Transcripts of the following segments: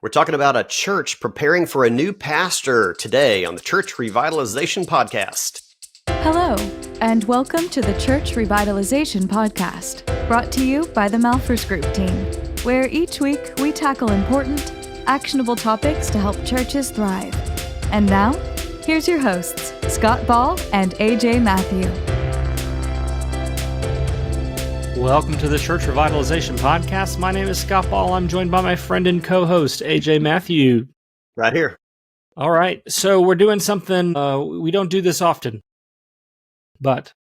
We're talking about a church preparing for a new pastor today on the Church Revitalization Podcast. Hello, and welcome to the Church Revitalization Podcast, brought to you by the Malphurs Group team, where each week we tackle important, actionable topics to help churches thrive. And now, here's your hosts, Scott Ball and AJ Matthew. Welcome to the Church Revitalization Podcast. My name is Scott Ball. I'm joined by my friend and co-host, AJ Matthew. Right here. All right, so we're doing something, we don't do this often, but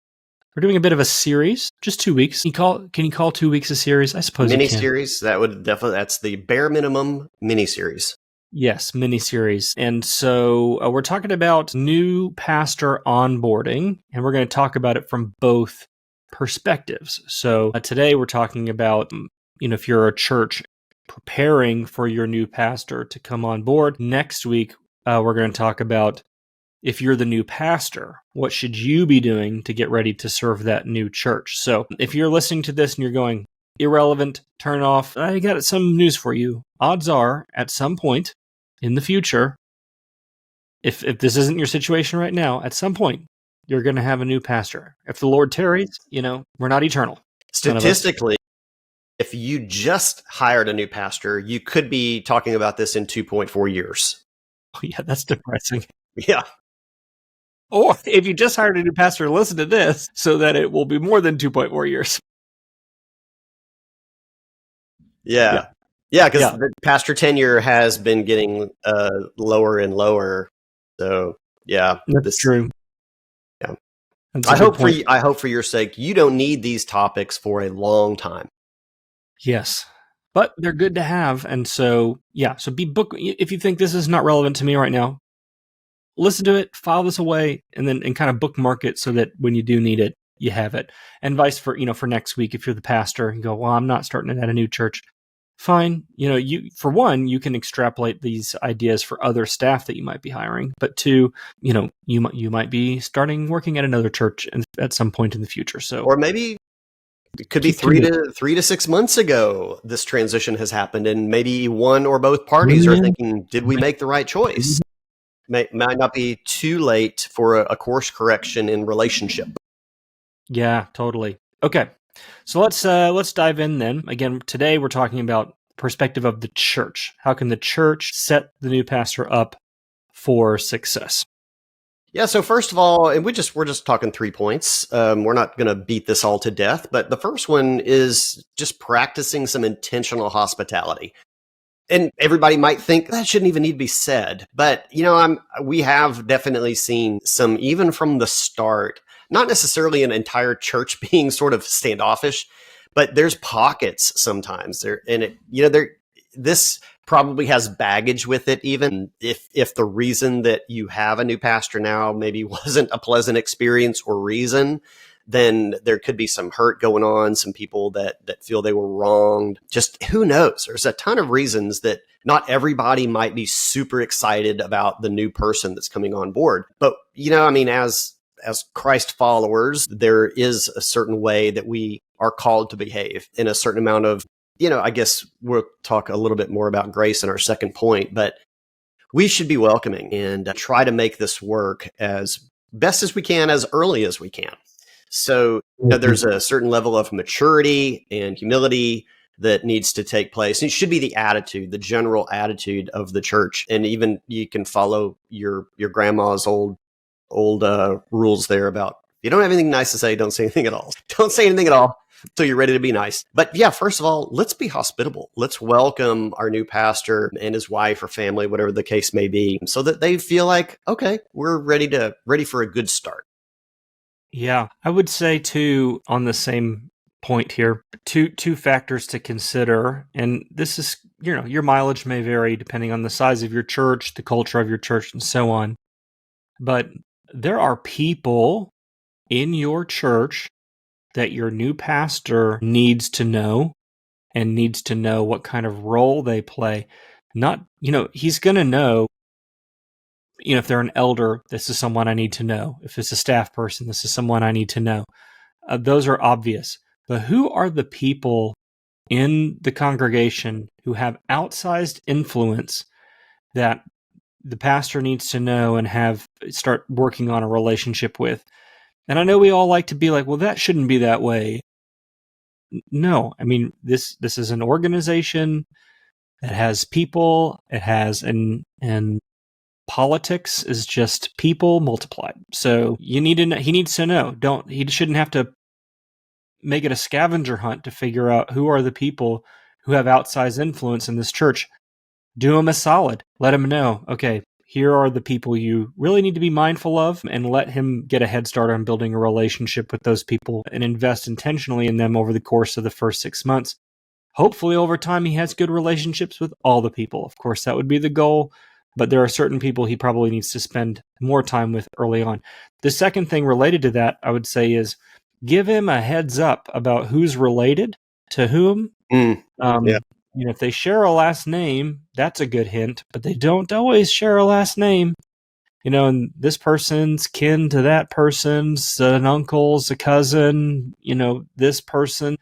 we're doing a bit of a series, just 2 weeks. Can you call 2 weeks a series? I suppose you can. Mini-series, that's the bare minimum mini-series. Yes, mini-series. And so we're talking about new pastor onboarding, and we're going to talk about it from both perspectives. So today we're talking about, if you're a church preparing for your new pastor to come on board. Next week, we're going to talk about if you're the new pastor, what should you be doing to get ready to serve that new church? So if you're listening to this and you're going, irrelevant, turn off, I got some news for you. Odds are, at some point in the future, if this isn't your situation right now, at some point, you're going to have a new pastor. If the Lord tarries, we're not eternal. Statistically, if you just hired a new pastor, you could be talking about this in 2.4 years. Oh, yeah, that's depressing. Yeah. Or if you just hired a new pastor, listen to this so that it will be more than 2.4 years. Yeah, because the pastor tenure has been getting lower and lower. So, yeah. That's true. Yeah. I hope for your sake, you don't need these topics for a long time. Yes. But they're good to have. And so, if you think this is not relevant to me right now, listen to it, file this away, and kind of bookmark it so that when you do need it, you have it. And for next week, if you're the pastor and go, well, I'm not starting at a new church, fine. You can extrapolate these ideas for other staff that you might be hiring. But two, you might be starting working at another church at some point in the future. So, or maybe it could be 3 to 6 months ago this transition has happened, and maybe one or both parties are thinking, did we make the right choice? Might not be too late for a course correction in relationship. Yeah, totally. Okay, so let's dive in then. Again, today we're talking about perspective of the church. How can the church set the new pastor up for success? Yeah, so first of all, and we're just talking 3 points. We're not going to beat this all to death, but the first one is just practicing some intentional hospitality. And everybody might think that shouldn't even need to be said. But, we have definitely seen some, even from the start, not necessarily an entire church being sort of standoffish, but there's pockets sometimes there. And this probably has baggage with it, even if the reason that you have a new pastor now maybe wasn't a pleasant experience or reason, then there could be some hurt going on, some people that feel they were wronged. Just who knows? There's a ton of reasons that not everybody might be super excited about the new person that's coming on board. But, as Christ followers, there is a certain way that we are called to behave in a certain amount of, I guess we'll talk a little bit more about grace in our second point, but we should be welcoming and try to make this work as best as we can, as early as we can. So there's a certain level of maturity and humility that needs to take place. It should be the attitude, the general attitude of the church. And even you can follow your grandma's old rules there about, if you don't have anything nice to say, don't say anything at all. Don't say anything at all until you're ready to be nice. But yeah, first of all, let's be hospitable. Let's welcome our new pastor and his wife or family, whatever the case may be, so that they feel like, okay, we're ready for a good start. Yeah, I would say too, on the same point here, two factors to consider. And this is, your mileage may vary depending on the size of your church, the culture of your church, and so on. But there are people in your church that your new pastor needs to know, and needs to know what kind of role they play. Not, he's going to know, if they're an elder, this is someone I need to know. If it's a staff person, this is someone I need to know. Those are obvious. But who are the people in the congregation who have outsized influence that the pastor needs to know and start working on a relationship with. And I know we all like to be like, well, that shouldn't be that way. No, I mean, this is an organization that has people. It has and politics is just people multiplied. So you need to know, he needs to know. He shouldn't have to make it a scavenger hunt to figure out who are the people who have outsized influence in this church. Do him a solid. Let him know, okay, here are the people you really need to be mindful of, and let him get a head start on building a relationship with those people and invest intentionally in them over the course of the first 6 months. Hopefully, over time, he has good relationships with all the people. Of course, that would be the goal, but there are certain people he probably needs to spend more time with early on. The second thing related to that, I would say, is give him a heads up about who's related to whom. Yeah. If they share a last name, that's a good hint, but they don't always share a last name. And this person's kin to that person's an uncle's a cousin. This person,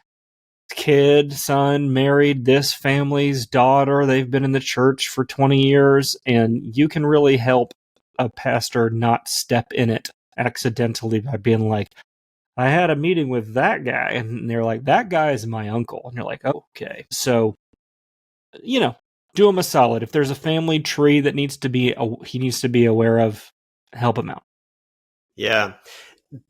kid, son, married this family's daughter. They've been in the church for 20 years, and you can really help a pastor not step in it accidentally by being like, I had a meeting with that guy, and they're like, that guy is my uncle. And you're like, oh, okay. So, do him a solid. If there's a family tree that he needs to be aware of, help him out. Yeah.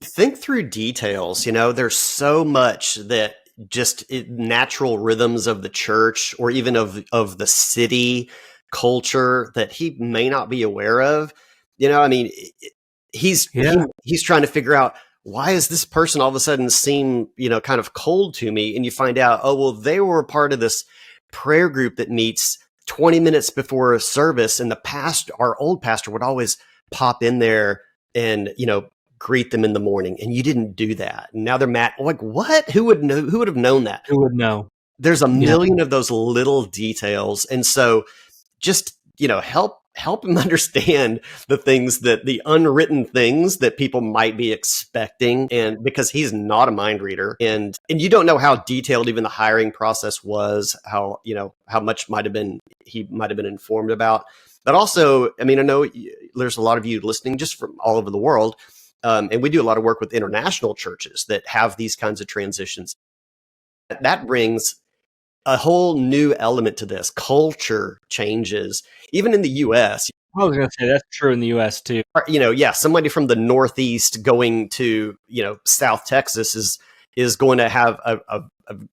Think through details. There's so much that just natural rhythms of the church or even of the city culture that he may not be aware of. He's trying to figure out, why is this person all of a sudden seem, kind of cold to me? And you find out, oh, well, they were part of this prayer group that meets 20 minutes before a service. And our old pastor would always pop in there and, greet them in the morning. And you didn't do that. And now they're mad. Like, what? Who would know? Who would have known that? Who would know? There's a million of those little details. And so just, help him understand the unwritten things that people might be expecting. And because he's not a mind reader and you don't know how detailed even the hiring process was, how much he might've been informed about. But also, I know there's a lot of you listening just from all over the world. And we do a lot of work with international churches that have these kinds of transitions. That brings a whole new element to this. Culture changes, even in the U.S. I was going to say that's true in the U.S. too. Somebody from the Northeast going to, South Texas is going to have a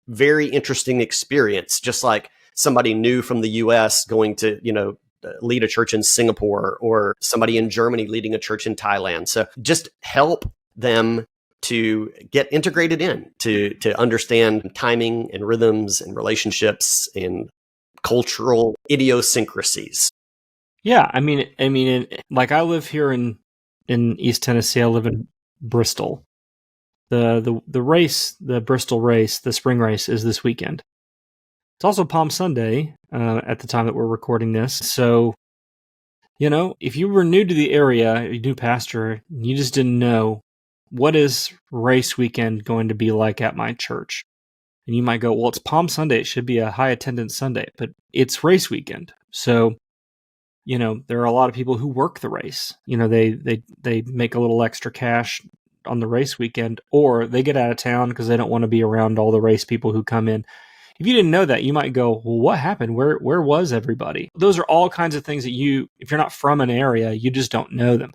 very interesting experience, just like somebody new from the U.S. going to, lead a church in Singapore, or somebody in Germany leading a church in Thailand. So just help them to get integrated in, to understand timing and rhythms and relationships and cultural idiosyncrasies. Yeah, like I live here in East Tennessee. I live in Bristol. The race, the Bristol race, the spring race, is this weekend. It's also Palm Sunday at the time that we're recording this. So, if you were new to the area, a new pastor, you just didn't know, what is race weekend going to be like at my church? And you might go, well, it's Palm Sunday. It should be a high attendance Sunday, but it's race weekend. So, there are a lot of people who work the race. They make a little extra cash on the race weekend, or they get out of town because they don't want to be around all the race people who come in. If you didn't know that, you might go, well, what happened? Where was everybody? Those are all kinds of things that if you're not from an area, you just don't know them.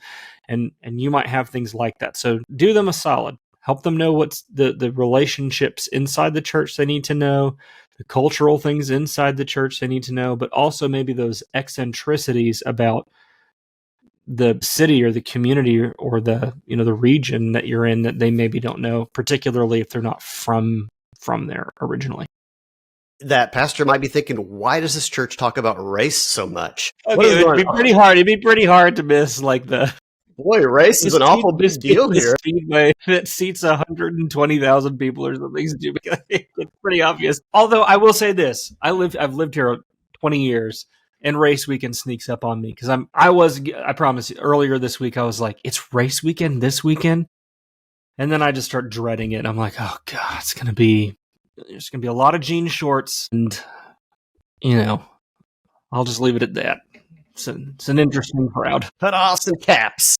And you might have things like that. So do them a solid. Help them know what's the relationships inside the church they need to know, the cultural things inside the church they need to know, but also maybe those eccentricities about the city or the community or the region that you're in that they maybe don't know, particularly if they're not from there originally. That pastor might be thinking, why does this church talk about race so much? It'd be pretty hard. It'd be pretty hard to miss race is an awful big deal here. Speedway that seats 120,000 people or something. It's pretty obvious. Although I will say this, I've lived here 20 years, and race weekend sneaks up on me because I promise you, earlier this week I was like, it's race weekend this weekend, and then I just start dreading it. I'm like, oh god, it's gonna be There's going to be a lot of jean shorts, and I'll just leave it at that. It's an interesting crowd. Cutoffs and caps.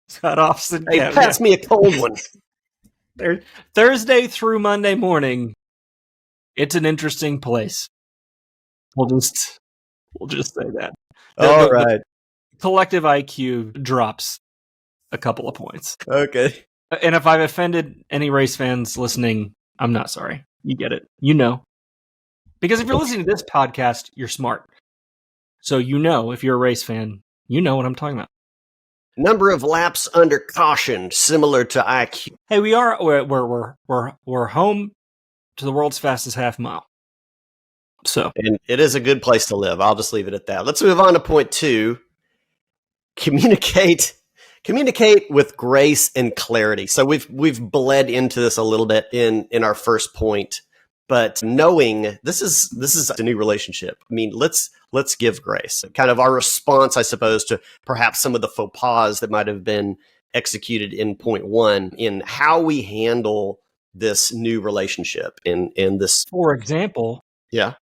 Cutoffs and Hey, caps. pass me a cold one. Thursday through Monday morning, it's an interesting place. We'll just say that. All right. The collective IQ drops a couple of points. Okay. And if I've offended any race fans listening, I'm not sorry. You get it. Because if you're listening to this podcast, you're smart. So if you're a race fan, you know what I'm talking about. Number of laps under caution, similar to IQ. Hey, we're home to the world's fastest half mile. So, and it is a good place to live. I'll just leave it at that. Let's move on to point 2. Communicate with grace and clarity. So we've bled into this a little bit in our first point, but knowing this is a new relationship. I mean, let's give grace. Kind of our response, I suppose, to perhaps some of the faux pas that might have been executed in point 1 in how we handle this new relationship in this. For example, yeah,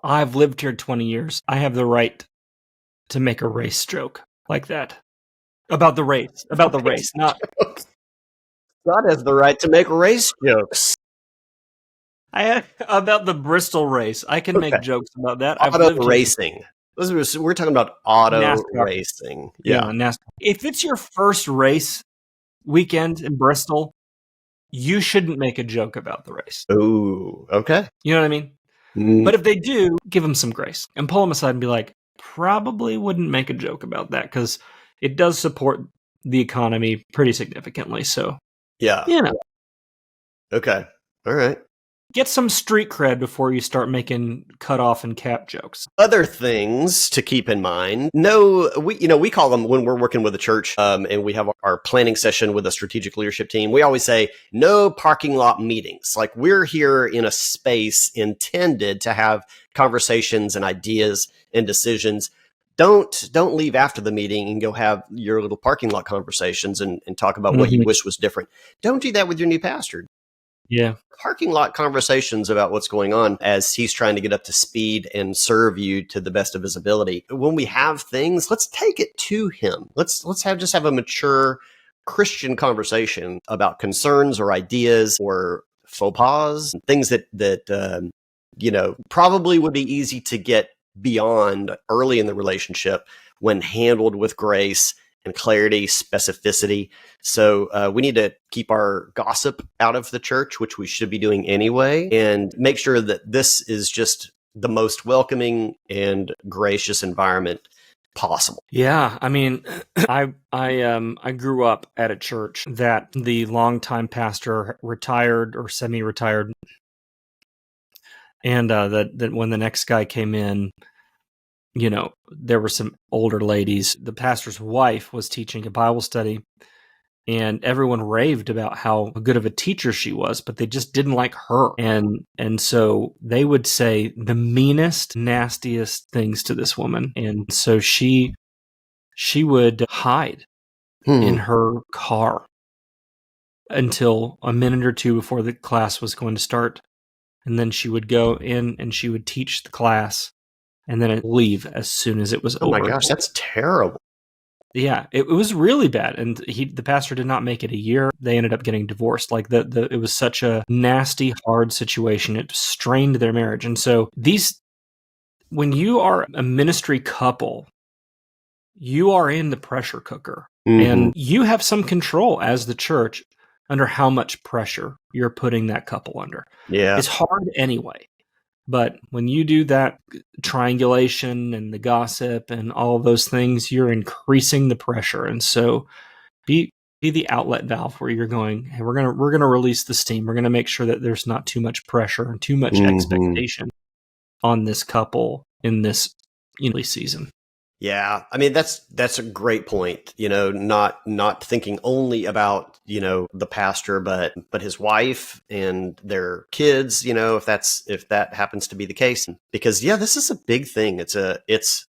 I've lived here 20 years. I have the right to make a race joke like that. About the race. Not God has the right to make race jokes. About the Bristol race. I can make jokes about that. Auto racing. We're talking about auto NASCAR. Racing. Yeah, NASCAR. If it's your first race weekend in Bristol, you shouldn't make a joke about the race. Oh, okay. You know what I mean? But if they do, give them some grace and pull them aside and be like, probably wouldn't make a joke about that because it does support the economy pretty significantly. So, yeah. Okay. All right. Get some street cred before you start making cutoff and cap jokes. Other things to keep in mind. We call them when we're working with a church and we have our planning session with a strategic leadership team. We always say no parking lot meetings. Like we're here in a space intended to have conversations and ideas and decisions. Don't leave after the meeting and go have your little parking lot conversations and talk about what you wish was different. Don't do that with your new pastor. Yeah. Parking lot conversations about what's going on as he's trying to get up to speed and serve you to the best of his ability. When we have things, let's take it to him. Let's have a mature Christian conversation about concerns or ideas or faux pas, things that probably would be easy to get beyond early in the relationship when handled with grace and clarity, specificity. So we need to keep our gossip out of the church, which we should be doing anyway, and make sure that this is just the most welcoming and gracious environment possible. Yeah, I mean, I grew up at a church that the longtime pastor retired or semi-retired, and that when the next guy came in, there were some older ladies. The pastor's wife was teaching a Bible study, and everyone raved about how good of a teacher she was, but they just didn't like her. And so they would say the meanest, nastiest things to this woman. And so she would hide in her car until a minute or two before the class was going to start. And then she would go in and she would teach the class. And then I'd leave as soon as it was over. Oh my gosh, that's terrible. Yeah, it was really bad. And the pastor did not make it a year. They ended up getting divorced. Like it was such a nasty, hard situation. It strained their marriage. And so when you are a ministry couple, you are in the pressure cooker. And you have some control as the church under how much pressure you're putting that couple under. Yeah. It's hard anyway. But when you do that triangulation and the gossip and all of those things, you're increasing the pressure. And so be the outlet valve where you're going, hey, we're gonna release the steam. We're gonna make sure that there's not too much pressure and too much expectation on this couple in this season. Yeah, I mean that's a great point. Not thinking only about the pastor, but his wife and their kids. If that happens to be the case, because this is a big thing. It's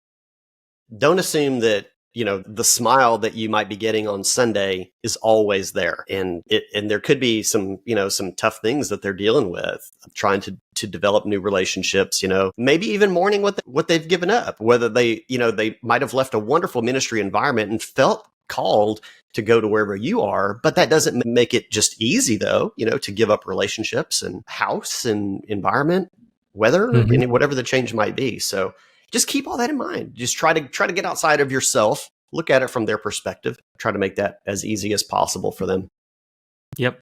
don't assume that the smile that you might be getting on Sunday is always there. And there could be some tough things that they're dealing with, trying to develop new relationships, maybe even mourning what they've given up, whether they might have left a wonderful ministry environment and felt called to go to wherever you are. But that doesn't make it just easy, though, to give up relationships and house and environment, weather, and whatever the change might be. So just keep all that in mind. Just try to get outside of yourself, look at it from their perspective, try to make that as easy as possible for them. Yep.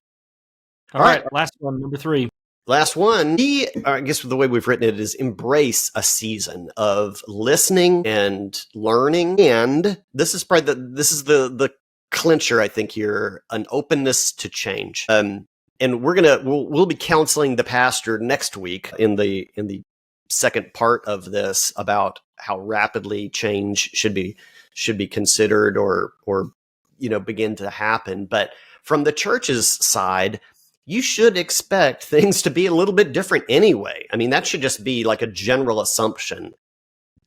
All right. Last one, number 3. Last one, I guess the way we've written it is embrace a season of listening and learning. And this is probably the clincher, I think, here, an openness to change. And we'll be counseling the pastor next week in the second part of this about how rapidly change should be considered or begin to happen. But from the church's side, you should expect things to be a little bit different anyway. I mean, that should just be like a general assumption.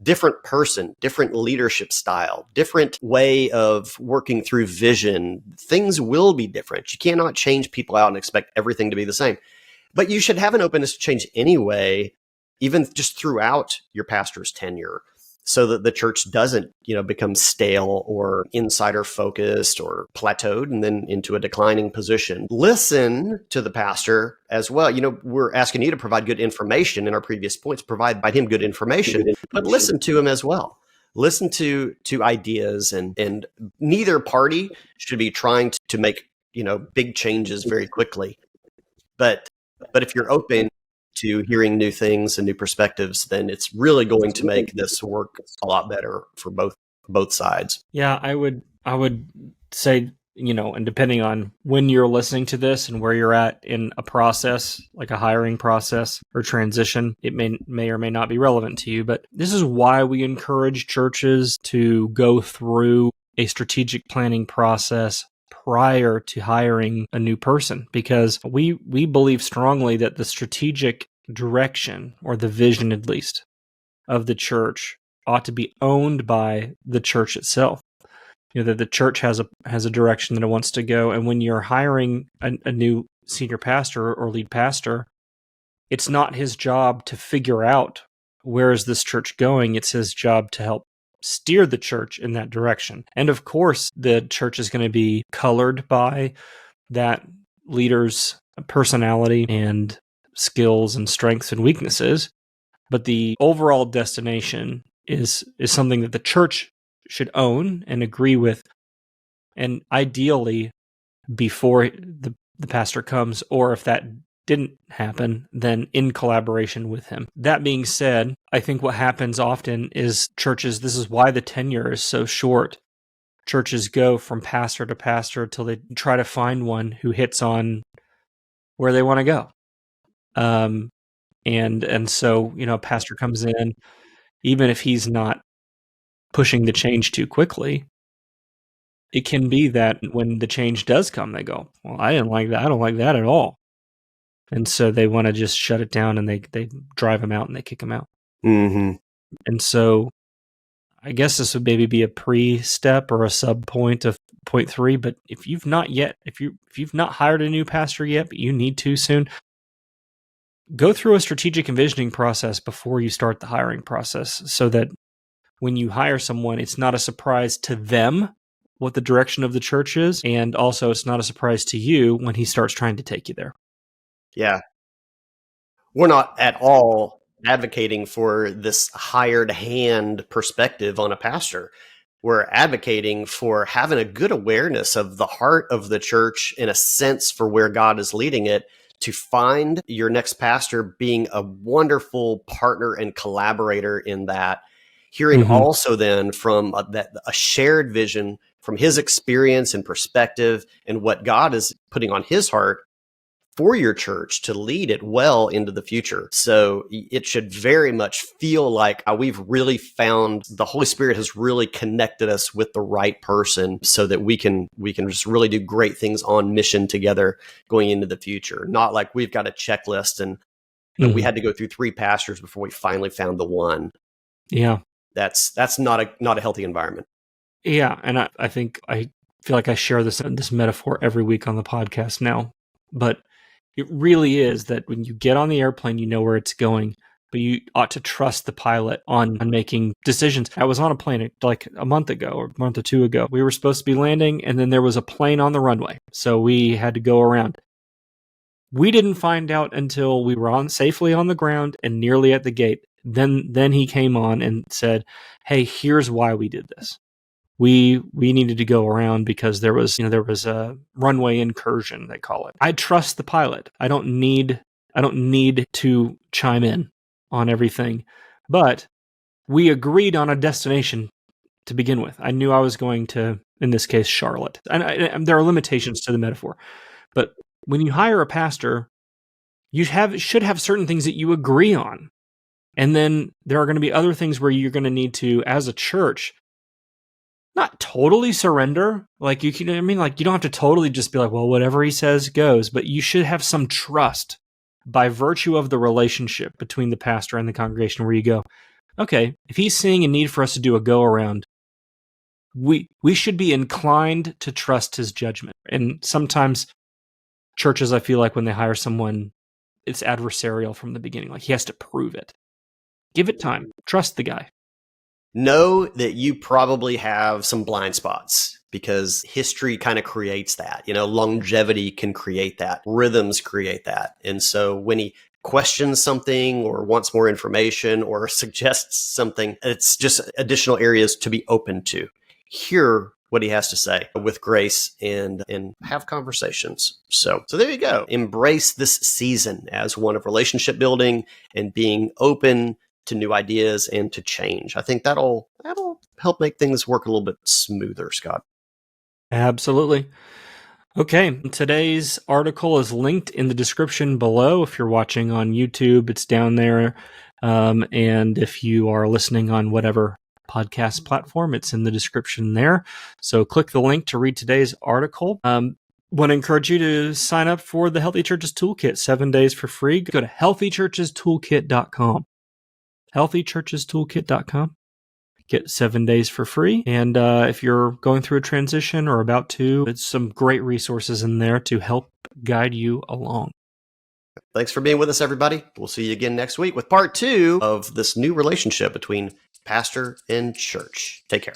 Different person, different leadership style, different way of working through vision. Things will be different. You cannot change people out and expect everything to be the same. But you should have an openness to change anyway, even just throughout your pastor's tenure, so that the church doesn't, become stale or insider focused or plateaued and then into a declining position. Listen to the pastor as well. We're asking you to provide good information in our previous points, provide him good information, but listen to him as well. Listen to ideas, and neither party should be trying to make, big changes very quickly. But if you're open to hearing new things and new perspectives, then it's really going to make this work a lot better for both sides. Yeah, I would say, and depending on when you're listening to this and where you're at in a process, like a hiring process or transition, it may or may not be relevant to you. But this is why we encourage churches to go through a strategic planning process prior to hiring a new person, because we believe strongly that the strategic direction, or the vision at least, of the church ought to be owned by the church itself. That the church has a direction that it wants to go, and when you're hiring a new senior pastor or lead pastor, it's not his job to figure out where is this church going. It's his job to help steer the church in that direction. And of course, the church is going to be colored by that leader's personality and skills and strengths and weaknesses. But the overall destination is something that the church should own and agree with, and ideally before the pastor comes, or if that didn't happen, then in collaboration with him. That being said, I think what happens often is churches, this is why the tenure is so short. Churches go from pastor to pastor till they try to find one who hits on where they want to go. And so, a pastor comes in, even if he's not pushing the change too quickly, it can be that when the change does come, they go, well, I didn't like that. I don't like that at all. And so they want to just shut it down, and they drive him out and they kick him out. Mm-hmm. And so I guess this would maybe be a pre-step or a sub-point of point 3. But if you've not hired a new pastor yet, but you need to soon, go through a strategic envisioning process before you start the hiring process, so that when you hire someone, it's not a surprise to them what the direction of the church is, and also it's not a surprise to you when he starts trying to take you there. Yeah. We're not at all advocating for this hired hand perspective on a pastor. We're advocating for having a good awareness of the heart of the church, in a sense for where God is leading it, to find your next pastor being a wonderful partner and collaborator in that. Hearing also then from a shared vision from his experience and perspective, and what God is putting on his heart for your church to lead it well into the future. So it should very much feel like we've really found, the Holy Spirit has really connected us with the right person, so that we can just really do great things on mission together going into the future. Not like we've got a checklist and we had to go through 3 pastors before we finally found the one. Yeah. That's not a healthy environment. Yeah, and I think I feel like I share this metaphor every week on the podcast now, but it really is that when you get on the airplane, you know where it's going, but you ought to trust the pilot on making decisions. I was on a plane like a month ago or a month or two ago. We were supposed to be landing, and then there was a plane on the runway, so we had to go around. We didn't find out until we were safely on the ground and nearly at the gate. Then he came on and said, "Hey, here's why we did this. We needed to go around because there was a runway incursion, they call it." I trust the pilot. I don't need to chime in on everything. But we agreed on a destination to begin with. I knew I was going to, in this case, Charlotte. And there are limitations to the metaphor. But when you hire a pastor, you should have certain things that you agree on. And then there are going to be other things where you're going to need to, as a church, not totally surrender. Like, you know what I mean? Like, you don't have to totally just be like, well, whatever he says goes, but you should have some trust by virtue of the relationship between the pastor and the congregation, where you go, okay, if he's seeing a need for us to do a go around, we should be inclined to trust his judgment. And sometimes churches, I feel like when they hire someone, it's adversarial from the beginning. Like, he has to prove it. Give it time. Trust the guy. Know that you probably have some blind spots, because history kind of creates that. Longevity can create that. Rhythms create that. And so when he questions something or wants more information or suggests something, it's just additional areas to be open to. Hear what he has to say with grace and have conversations. So there you go. Embrace this season as one of relationship building and being open to new ideas and to change. I think that'll help make things work a little bit smoother, Scott. Absolutely. Okay, today's article is linked in the description below. If you're watching on YouTube, it's down there. And if you are listening on whatever podcast platform, it's in the description there. So click the link to read today's article. Want to encourage you to sign up for the Healthy Churches Toolkit, 7 days for free. Go to healthychurchestoolkit.com. healthychurchestoolkit.com. Get 7 days for free. And if you're going through a transition or about to, it's some great resources in there to help guide you along. Thanks for being with us, everybody. We'll see you again next week with part 2 of this new relationship between pastor and church. Take care.